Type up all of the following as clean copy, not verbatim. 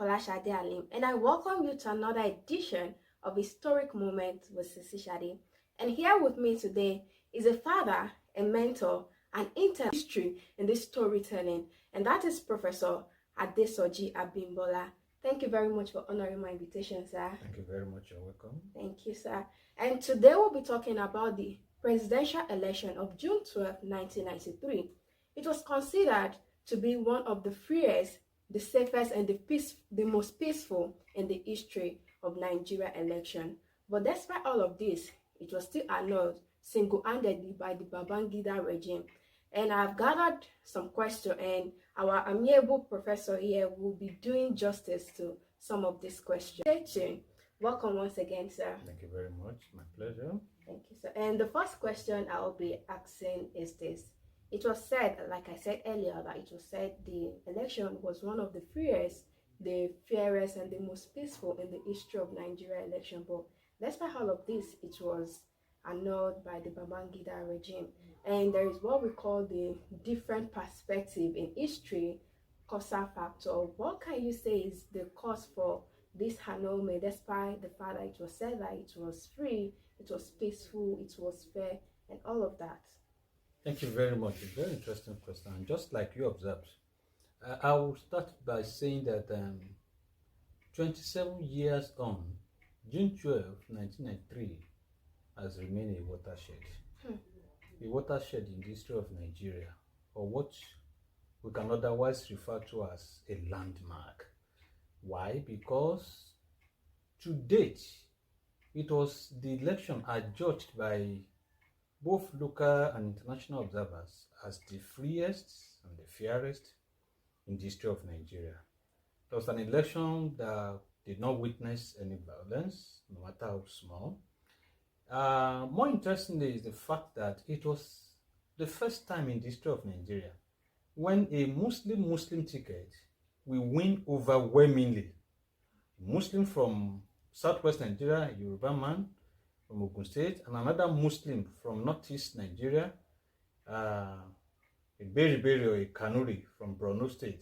Sade Alim, and I welcome you to another edition of Historic Moment with Sisi Sade. And here with me today is a father, a mentor, and intern history in this storytelling, and that is Professor ADESOJI Abimbola. Thank you very much for honoring my invitation, sir. Thank you very much. You're welcome. Thank you, sir. And today we'll be talking about the presidential election of June 12, 1993. It was considered to be one of the freest, the safest, and the most peaceful in the history of Nigeria election. But despite all of this, it was still annulled single-handedly by the Babangida regime. And I've gathered some questions, and our amiable professor here will be doing justice to some of these questions. Stay tuned. Welcome once again, sir. Thank you very much. My pleasure. Thank you, sir. And the first question I will be asking is this. It was said, like I said earlier, that it was said the election was one of the freest, the fairest, and the most peaceful in the history of Nigeria election. But despite all of this, it was annulled by the Babangida regime. And there is what we call the different perspective in history, causal factor. What can you say is the cause for this annulment, despite the fact that it was said that it was free, it was peaceful, it was fair, and all of that? Thank you very much. A very interesting question. And just like you observed, I will start by saying that 27 years on, June 12, 1993, has remained a watershed. A watershed in the history of Nigeria, or what we can otherwise refer to as a landmark. Why? Because to date, it was the election adjudged by both local and international observers as the freest and the fairest in the history of Nigeria. It was an election that did not witness any violence, no matter how small. More interestingly is the fact that it was the first time in the history of Nigeria when a Muslim ticket will win overwhelmingly. A Muslim from southwest Nigeria, a Yoruba man from Ogun State, and another Muslim from northeast Nigeria, a Beriberi or a Kanuri from Borno State,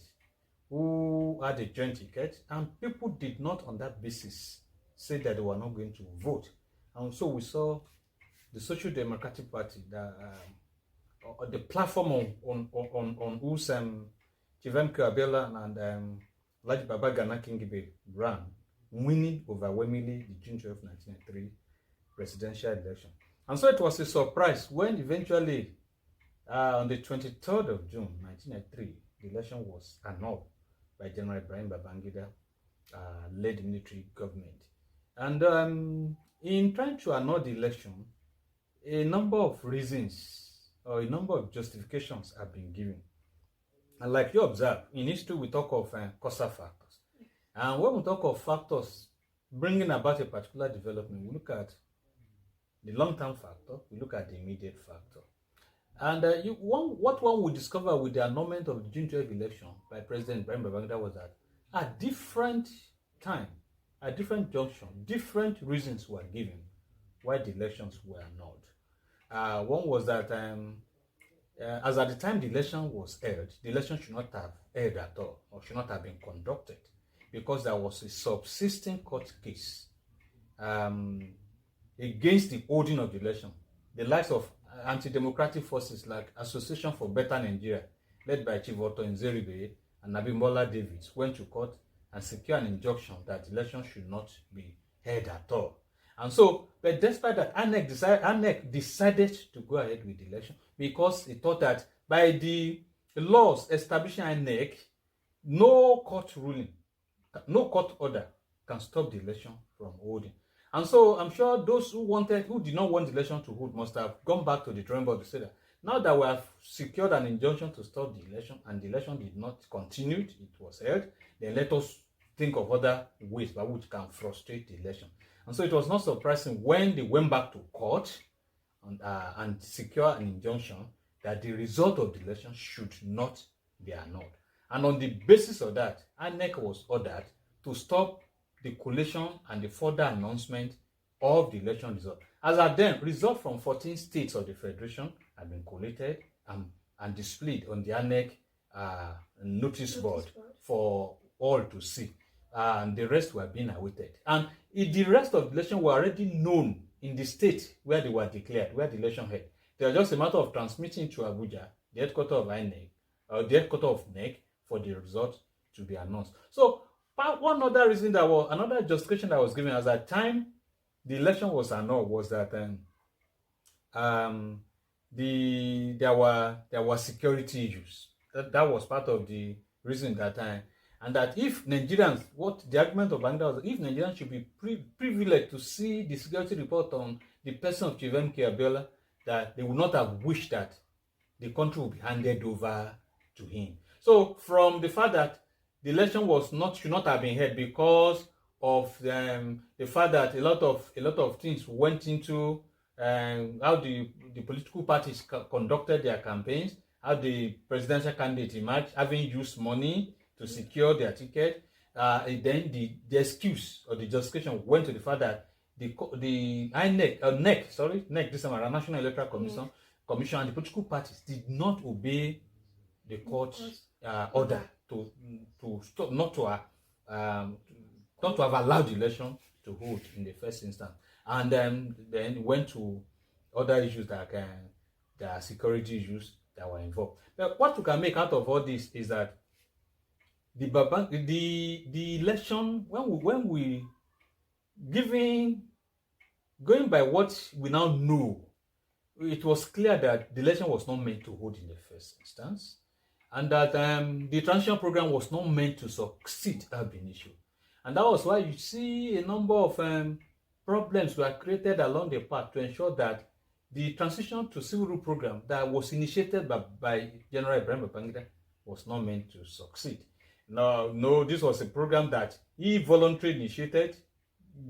who had a joint ticket, and people did not on that basis say that they were not going to vote. And so we saw the Social Democratic Party, the platform on whose Chief M.K.O Abiola and Laji Babagana Kingibe ran, winning overwhelmingly the June 12, 1993 presidential election. And so it was a surprise when eventually on the 23rd of June 1993, the election was annulled by General Ibrahim Babangida led military government. And in trying to annul the election, a number of reasons or a number of justifications have been given. And like you observe, in history we talk of causal factors. And when we talk of factors bringing about a particular development, we look at the long-term factor, we look at the immediate factor. And what one would discover with the annulment of the June 12 election by President Ibrahim Babangida was that at different time, at different junction, different reasons were given why the elections were annulled. One was that as at the time the election was held, the election should not have held at all, or should not have been conducted, because there was a subsisting court case against the holding of the election. The likes of anti-democratic forces like Association for Better Nigeria, led by Chief Otto Nzeribe and Abimbola Davids, went to court and secured an injunction that the election should not be held at all. And so, but despite that, INEC decided to go ahead with the election because it thought that by the laws establishing INEC, no court ruling, no court order can stop the election from holding. And so I'm sure those who did not want the election to hold must have gone back to the drawing board to say that now that we have secured an injunction to stop the election and the election did not continue, it was held, then let us think of other ways by which can frustrate the election. And so it was not surprising when they went back to court and secure an injunction that the result of the election should not be annulled. And on the basis of that, INEC was ordered to stop the collation and the further announcement of the election result. As at then, results from 14 states of the Federation have been collated and displayed on the INEC notice board for all to see. and the rest were being awaited. And the rest of the election were already known in the state where they were declared, where the election held. They were just a matter of transmitting to Abuja, the headquarters of INEC, or the headquarters of NEC, for the result to be announced. So one other reason another justification that was given at that time the election was annulled was that there were security issues. That was part of the reason that time. And that if Nigerians, what the argument of Babangida was, if Nigerians should be privileged to see the security report on the person of Chief M.K.O Abiola, that they would not have wished that the country would be handed over to him. So from the fact that the election should not have been held because of the fact that a lot of things went into how the political parties conducted their campaigns, how the presidential candidate emerged, having used money to secure their ticket, then the excuse or the justification went to the fact that the NEC, this time National Electoral Commission and the political parties did not obey the court's order to stop, not to have allowed the election to hold in the first instance, and then went to other issues that there are security issues that were involved. But what you can make out of all this is that the election, when we going by what we now know, it was clear that the election was not meant to hold in the first instance, and that the transition program was not meant to succeed ab initio. And that was why you see a number of problems were created along the path to ensure that the transition to civil rule program that was initiated by General Ibrahim Babangida was not meant to succeed. No, this was a program that he voluntarily initiated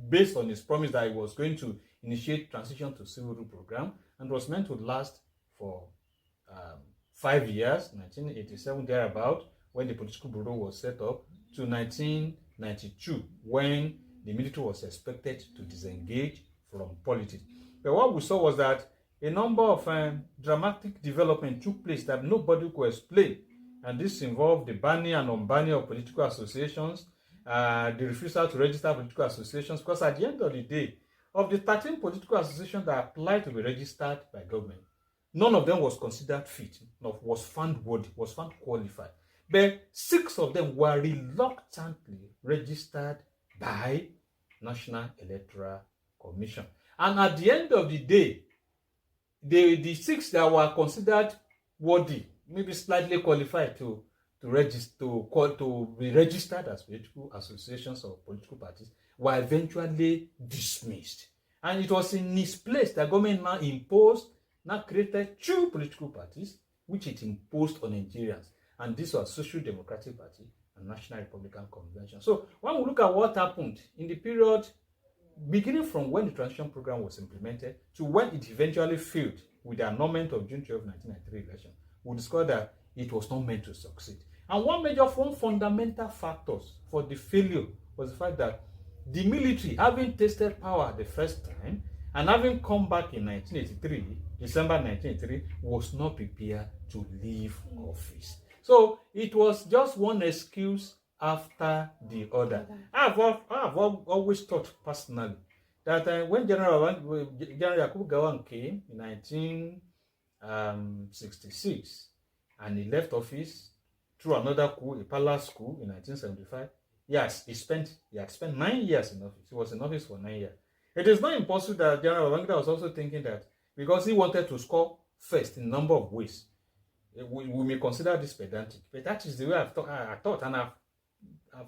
based on his promise that he was going to initiate transition to civil rule program, and was meant to last for 5 years, 1987 thereabout, when the political bureau was set up, to 1992, when the military was expected to disengage from politics. But what we saw was that a number of dramatic developments took place that nobody could explain. And this involved the banning and unbanning of political associations, the refusal to register political associations, because at the end of the day, of the 13 political associations that applied to be registered by government, none of them was considered fit, was found worthy, was found qualified. But 6 of them were reluctantly registered by National Electoral Commission. And at the end of the day, the 6 that were considered worthy, maybe slightly qualified to be registered as political associations or political parties, were eventually dismissed. And it was in this place that government now created 2 political parties, which it imposed on Nigerians. And these were Social Democratic Party and National Republican Convention. So when we look at what happened in the period beginning from when the transition program was implemented to when it eventually failed with the annulment of June 12, 1993 election, we discovered that it was not meant to succeed. And one fundamental factors for the failure was the fact that the military, having tasted power the first time and having come back in 1983, December 1983, was not prepared to leave office. So it was just one excuse after the other. I've always thought personally that when General Yakubu Gowon came in 1966 and he left office through another coup, a palace coup in 1975, yes, he had spent 9 years in office. He was in office for 9 years. It is not impossible that General Babangida was also thinking that because he wanted to score first in a number of ways, we may consider this pedantic, but that is the way I thought, and I've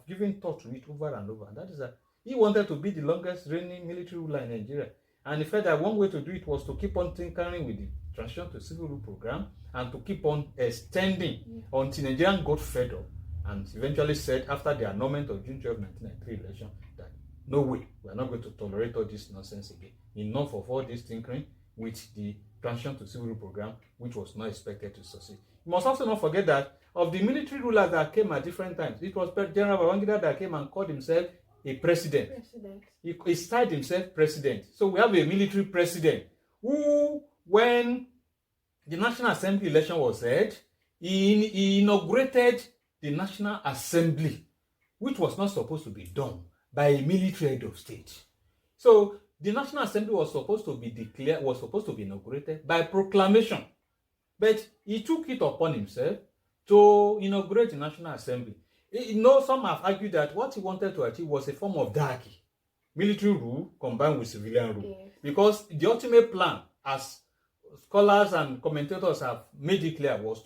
given thought to it over and over, and that is that he wanted to be the longest reigning military ruler in Nigeria, and he felt that one way to do it was to keep on tinkering with the transition to civil rule program and to keep on extending until Nigerians got fed up and eventually said, after the annulment of June 12, 1993 election, that no way, we are not going to tolerate all this nonsense again. Enough of all this tinkering with the transition to civil rule program, which was not expected to succeed. You must also not forget that of the military rulers that came at different times, it was General Babangida that came and called himself a president. He styled himself president. So we have a military president who, when the National Assembly election was held, he inaugurated the National Assembly which was not supposed to be done by a military head of state. So the National Assembly was supposed to be inaugurated by proclamation. But he took it upon himself to inaugurate the National Assembly. Some have argued that what he wanted to achieve was a form of diarchy, military rule combined with civilian rule. Yes. Because the ultimate plan, as scholars and commentators have made it clear, was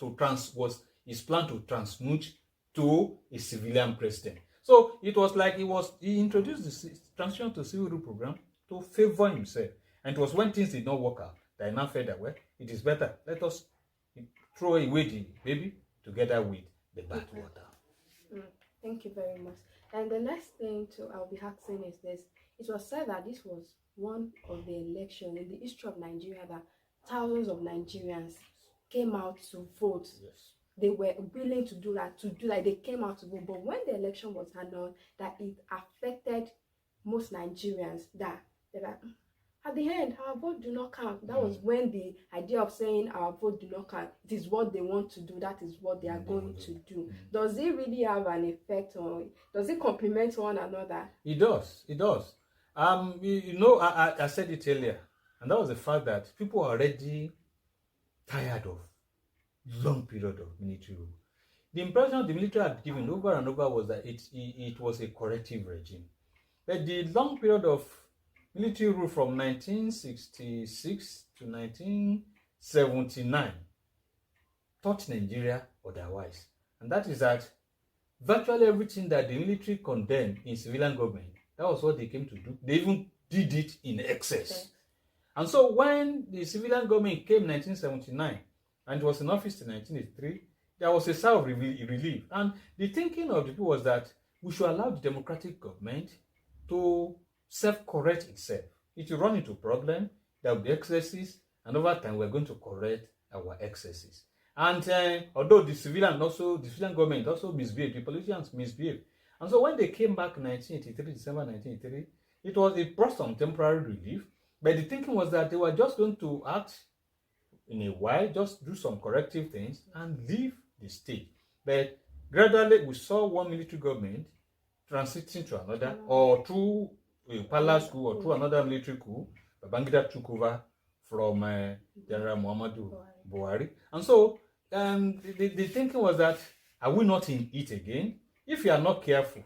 his plan to transmute to a civilian president. So it was like he introduced the transition to civil rule program to favor himself. And it was when things did not work out that he now felt that, well, it is better. Let us throw away the baby together with the bathwater. Thank you very much. And the next thing I'll be asking is this. It was said that this was one of the elections in the history of Nigeria that thousands of Nigerians came out to vote. Yes. They were willing to do that, they came out to vote. But when the election was annulled, that it affected most Nigerians, that they're like, at the end, our vote do not count. That was when the idea of saying our vote do not count, it is what they want to do, that is what they are going to do. Does it really have an effect on, does it complement one another? It does. I said it earlier, and that was the fact that people are already tired of long period of military rule. The impression the military had given over and over was that it was a corrective regime. But the long period of military rule from 1966 to 1979 taught Nigeria otherwise. And that is that virtually everything that the military condemned in civilian government, that was what they came to do. They even did it in excess. Okay. And so when the civilian government came in 1979 and was in office in 1983, there was a sigh of relief. And the thinking of the people was that we should allow the democratic government to self-correct itself. It will run into problem, there will be excesses, and over time we're going to correct our excesses. And although the civilian government also misbehaved, the politicians misbehaved. And so when they came back in 1983, December 1983, it brought some temporary relief, but the thinking was that they were just going to act in a while, just do some corrective things and leave the state. But gradually we saw one military government transiting to another, or through a palace coup or through another military coup. Babangida took over from General Mohammadu Buhari. And so the thinking was that, are we not in it again? If you are not careful,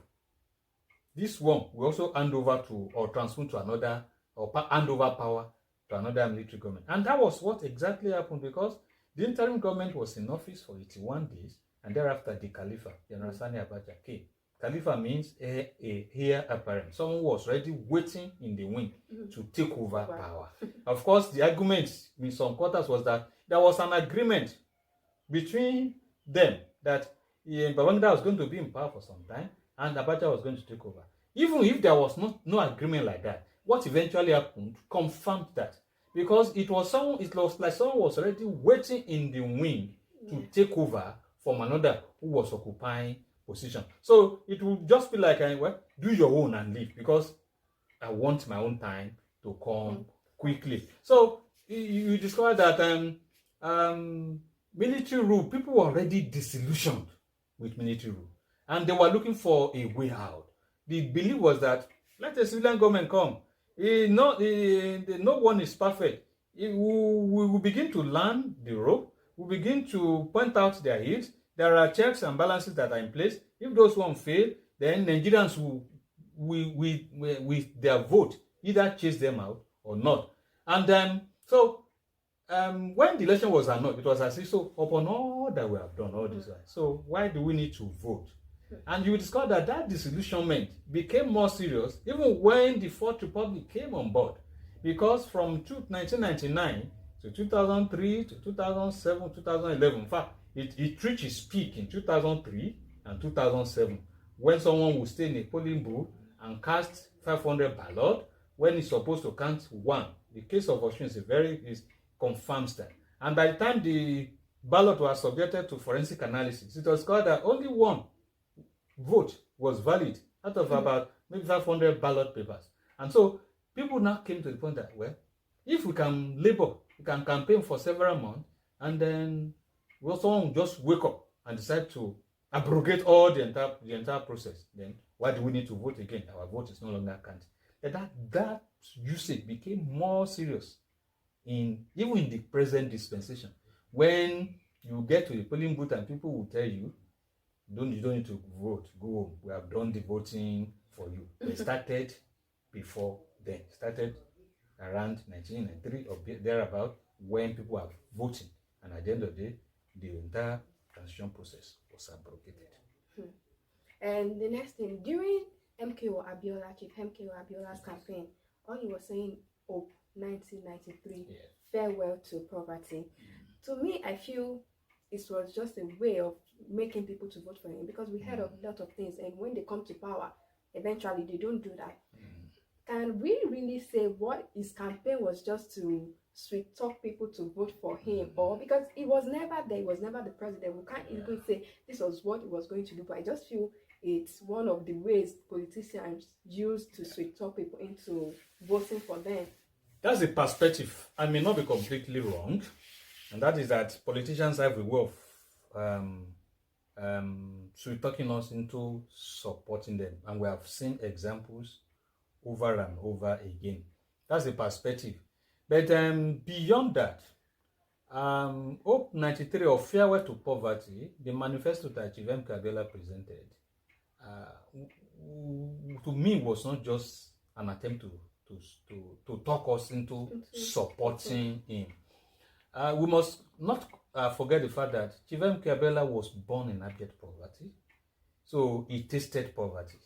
this one will also hand over to or transfer to another, or hand over power to another military government. And that was what exactly happened, because the interim government was in office for 81 days, and thereafter the Khalifa, General Sani Abacha, came. Khalifa means a heir apparent. Someone was already waiting in the wing to take over power. Of course, the argument in some quarters was that there was an agreement between them that Babangida was going to be in power for some time and Abacha was going to take over. Even if there was no agreement like that, what eventually happened confirmed that, because it was like someone was already waiting in the wing to take over from another who was occupying position. So it would just be like, do your own and leave, because I want my own time to come quickly. So you discover that military rule, people were already disillusioned with military rule, and they were looking for a way out. The belief was that, let the civilian government come. No one is perfect. We will begin to learn the rope. We begin to point out their ills. There are checks and balances that are in place. If those one fail, then Nigerians will with their vote either chase them out or not. And when the election was annulled, it was as if, so upon all that we have done, all this, so why do we need to vote? And you discover that disillusionment became more serious even when the Fourth Republic came on board, because from 1999 to 2003 to 2007, 2011, in fact, it reached its peak in 2003 and 2007, when someone would stay in a polling booth and cast 500 ballots when it's supposed to count one. The case of Osun confirms that. And by the time the ballot was subjected to forensic analysis, it was called that only one vote was valid out of about maybe 500 ballot papers. And so people now came to the point that, well, if we can labor, we can campaign for several months, and then someone will just wake up and decide to abrogate all the entire process, then why do we need to vote again? Our vote is no longer counted. That usage became more serious even in the present dispensation. When you get to the polling booth and people will tell you, you don't need to vote, go home, we have done the voting for you. They started before then, started around 1993 or thereabout, when people are voting, and at the end of the day, the entire transition process was abrogated. And the next thing, during M.K.O Abiola, Chief M.K.O Abiola's campaign, all he was saying, "Hope 1993, farewell to poverty." To me, I feel it was just a way of making people to vote for him, because we heard of a lot of things, and when they come to power, eventually they don't do that. Can we really say what his campaign was, just to sweet talk people to vote for him? Or because he was never there, he was never the president, we can't even say this was what he was going to do. But I just feel it's one of the ways politicians use to sweet talk people into voting for them. That's a perspective. I may not be completely wrong, and that is that politicians have a way of sweet talking us into supporting them, and we have seen examples over and over again. That's the perspective. But beyond that, Hope 93, or Farewell to Poverty, the manifesto that Chief M.K.O Abiola presented, to me was not just an attempt to talk us into supporting him. We must not forget the fact that Chief M.K.O Abiola was born in abject poverty, so he tasted poverty.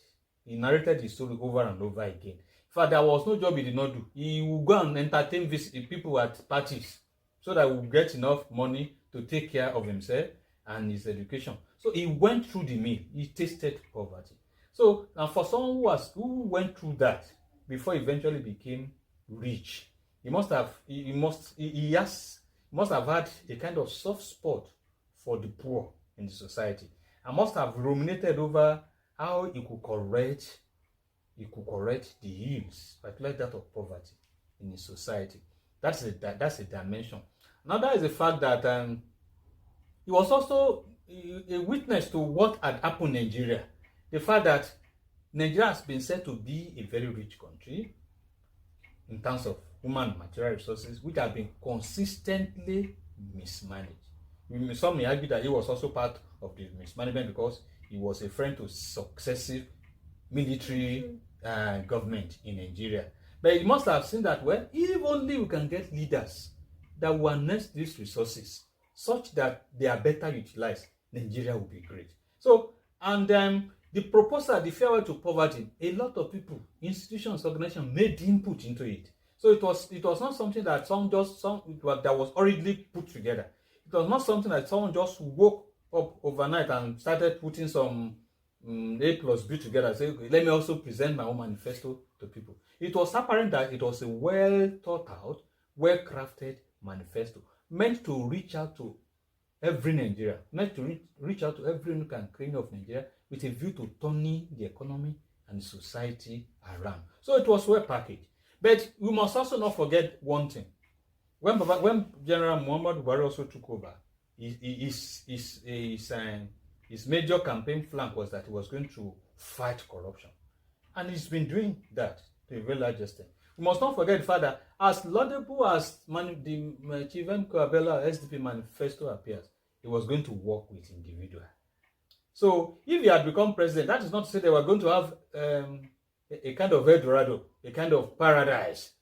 He narrated his story over and over again. In fact, there was no job he did not do. He would go and entertain people at parties so that he would get enough money to take care of himself and his education. So he went through the mill. He tasted poverty. So, and for someone who went through that before he eventually became rich, he must have had a kind of soft spot for the poor in the society, and must have ruminated over how he could correct the ills, particularly that of poverty in his society. That's a dimension. Another is the fact that he was also a witness to what had happened in Nigeria. The fact that Nigeria has been said to be a very rich country in terms of human and material resources, which have been consistently mismanaged. Some may argue that he was also part of the mismanagement because he was a friend to successive military government in Nigeria. But he must have seen that, well, if only we can get leaders that will harness these resources such that they are better utilized, Nigeria will be great. So, and the proposal, the farewell to poverty, a lot of people, institutions, organizations made input into it. So it was not something that that was hurriedly put together. It was not something that someone just woke up overnight and started putting some A plus B together. Say, okay, let me also present my own manifesto to people. It was apparent that it was a well thought out, well crafted manifesto meant to reach out to every Nigeria, meant to reach out to every nook and cranny of Nigeria with a view to turning the economy and the society around. So it was well packaged. But we must also not forget one thing. When General Mohammadu Buhari also took over, his major campaign flank was that he was going to fight corruption. And he's been doing that to a very large extent. We must not forget the fact that as laudable as the Chief M.K.O Abiola SDP manifesto appears, he was going to work with individuals. So if he had become president, that is not to say they were going to have a kind of Eldorado, a kind of paradise,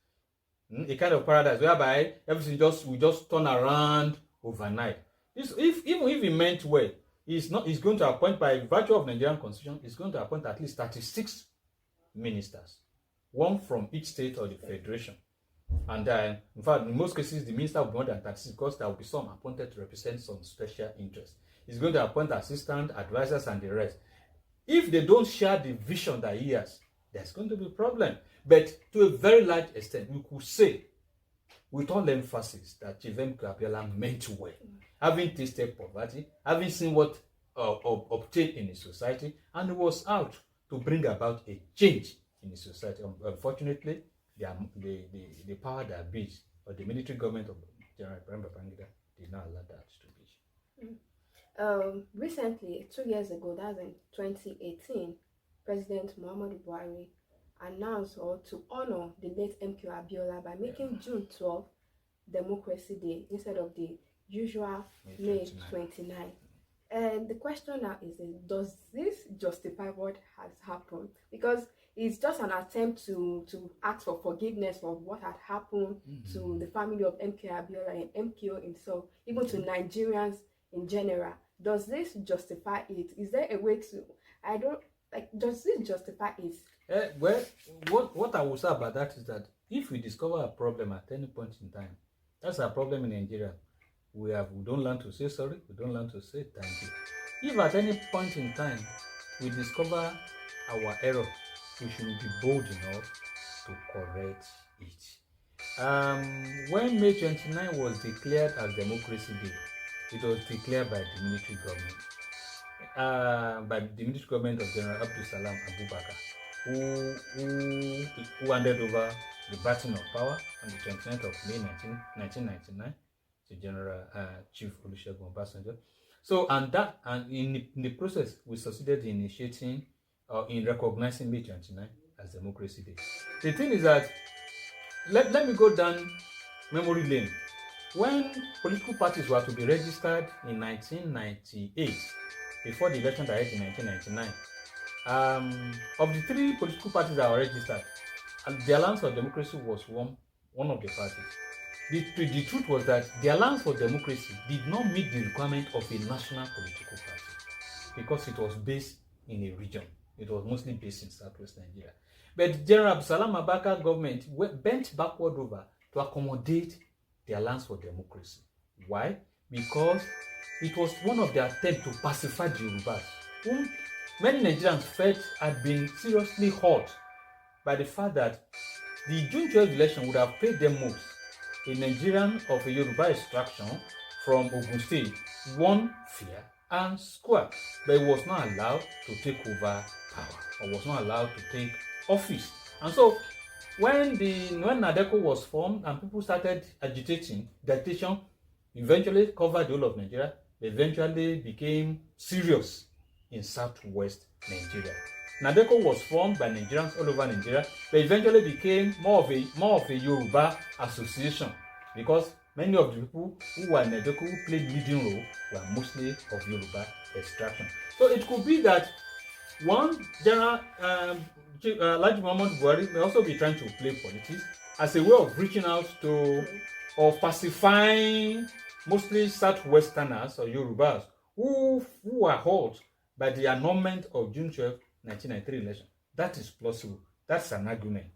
whereby everything will just turn around overnight. Even if he meant well, he's going to appoint, by virtue of Nigerian constitution, he's going to appoint at least 36 ministers, one from each state or the federation. And in fact, in most cases, the minister will be more than 36 because there will be some appointed to represent some special interest. He's going to appoint assistant, advisors, and the rest. If they don't share the vision that he has, there's going to be a problem. But to a very large extent, we could say, with all emphasis, that Chief M.K.O Abiola meant well, having tasted poverty, having seen what obtained in his society, and he was out to bring about a change in the society. Unfortunately, the power that beats, or the military government of General Ibrahim Babangida, did not allow that to be. Recently, 2 years ago, that's in 2018, President Mohammadu Buhari announced or to honor the late M.K.O Abiola by making June 12th Democracy Day instead of the usual May 29. And the question now is, does this justify what has happened? Because it's just an attempt to ask for forgiveness for what had happened to the family of M.K.O Abiola and M.K.O himself, even to Nigerians in general. Does this justify it? Is there a way to, I don't, like, does this justify it? Well, what I will say about that is that if we discover a problem at any point in time, that's a problem in Nigeria. We don't learn to say sorry, we don't learn to say thank you. If at any point in time we discover our error, we should be bold enough to correct it. When May 29 was declared as Democracy Day, it was declared by the military government, of General Abdul Salam Abubakar, who handed over the baton of power on the 29th of May 1999 to General Chief Olusegun Obasanjo. So, and in the process, we succeeded in initiating in recognizing May 29 as Democracy Day. The thing is that, let me go down memory lane. When political parties were to be registered in 1998, before the election that held in 1999, of the three political parties that were registered, the Alliance for Democracy was one of the parties. The truth was that the Alliance for Democracy did not meet the requirement of a national political party because it was based in a region. It was mostly based in southwest Nigeria. But General Salam Abubakar government bent backward over to accommodate the Alliance for Democracy. Why? Because it was one of their attempts to pacify the Yorubas, whom many Nigerians felt had been seriously hurt by the fact that the June 12 election would have paid them most. A Nigerian of a Yoruba extraction from Ogun State won fair and square, but he was not allowed to take over power or was not allowed to take office. And so when NADECO was formed and people started agitating, the agitation eventually covered the whole of Nigeria. They eventually became serious in southwest Nigeria. NADECO was formed by Nigerians all over Nigeria, but eventually became more of a Yoruba association because many of the people who were in NADECO who played leading role were mostly of Yoruba extraction. So it could be that one General Mohammadu Buhari may also be trying to play politics as a way of reaching out to or pacifying mostly Southwesterners or Yorubas who were hurt by the annulment of June 12, 1993 election. That is plausible. That's an argument.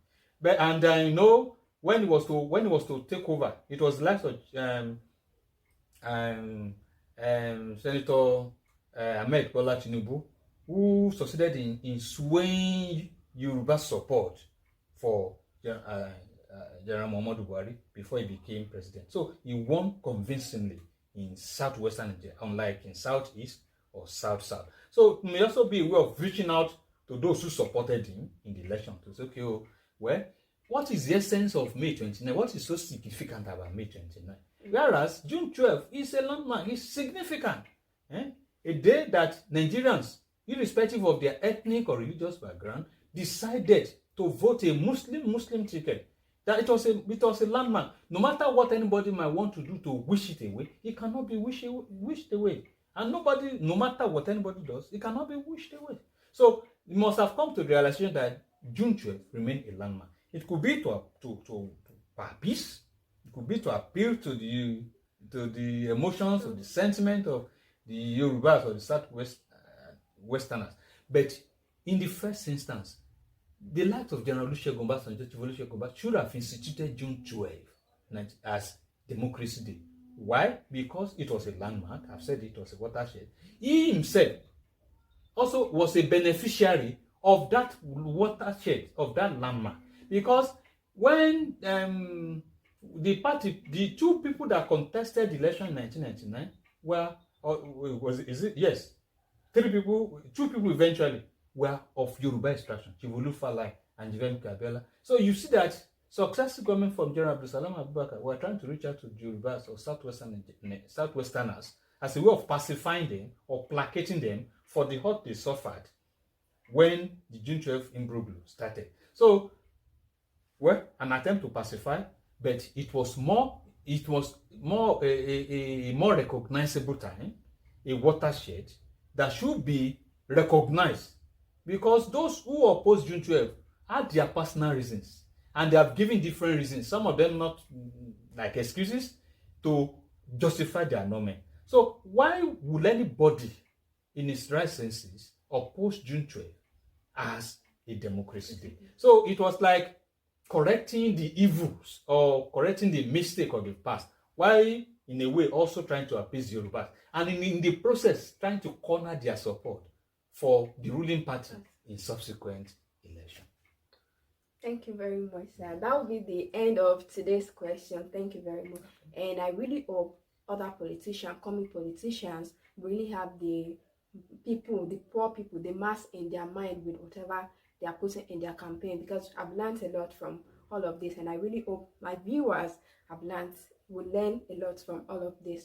But when he was to take over, it was like Senator Ahmed Bola Tinubu who succeeded in swaying Yoruba support for General Mohammadu Buhari before he became president. So he won convincingly in southwestern Nigeria, unlike in southeast or south-south. So it may also be a way of reaching out to those who supported him in the election to say, okay, well, what is the essence of May 29? What is so significant about May 29? Whereas June 12 is a landmark, it's significant. A day that Nigerians, irrespective of their ethnic or religious background, decided to vote a Muslim ticket. That it was a landmark. No matter what anybody might want to do to wish it away, it cannot be wished away. And nobody, no matter what anybody does, it cannot be wished away. So it must have come to the realization that June 12 remained a landmark. It could be to peace. It could be to appeal to the emotions or the sentiment of the Yorubas or the Southwest Westerners. But in the first instance, the likes of General Olusegun Obasanjo should have instituted June 12 as Democracy Day. Why? Because it was a landmark. I've said it was a watershed. He himself also was a beneficiary of that watershed, of that landmark. Because when the two people that contested the election in 1999 two people eventually were of Yoruba extraction, Chief Falai and Chief M.K.O Abiola. So you see that successive government from General Abdul Salam Abubakar were trying to reach out to Yorubas or Southwesterners as a way of pacifying them or placating them for the hurt they suffered when the June 12 imbroglio started. So, well, an attempt to pacify, but it was more a more recognizable time, a watershed that should be recognized, because those who oppose June 12 had their personal reasons, and they have given different reasons, some of them not like excuses, to justify their annulment. So why would anybody in his right senses oppose June 12 as a democracy day? So it was like correcting the evils or correcting the mistake of the past, while in a way also trying to appease the Yorubas, and in the process trying to corner their support for the ruling party in subsequent election. Thank you very much, sir. That will be the end of today's question. Thank you very much. And I really hope other politicians, coming politicians, really have the people, the poor people, the mass in their mind with whatever they are putting in their campaign, because I've learned a lot from all of this, and I really hope my viewers will learn a lot from all of this.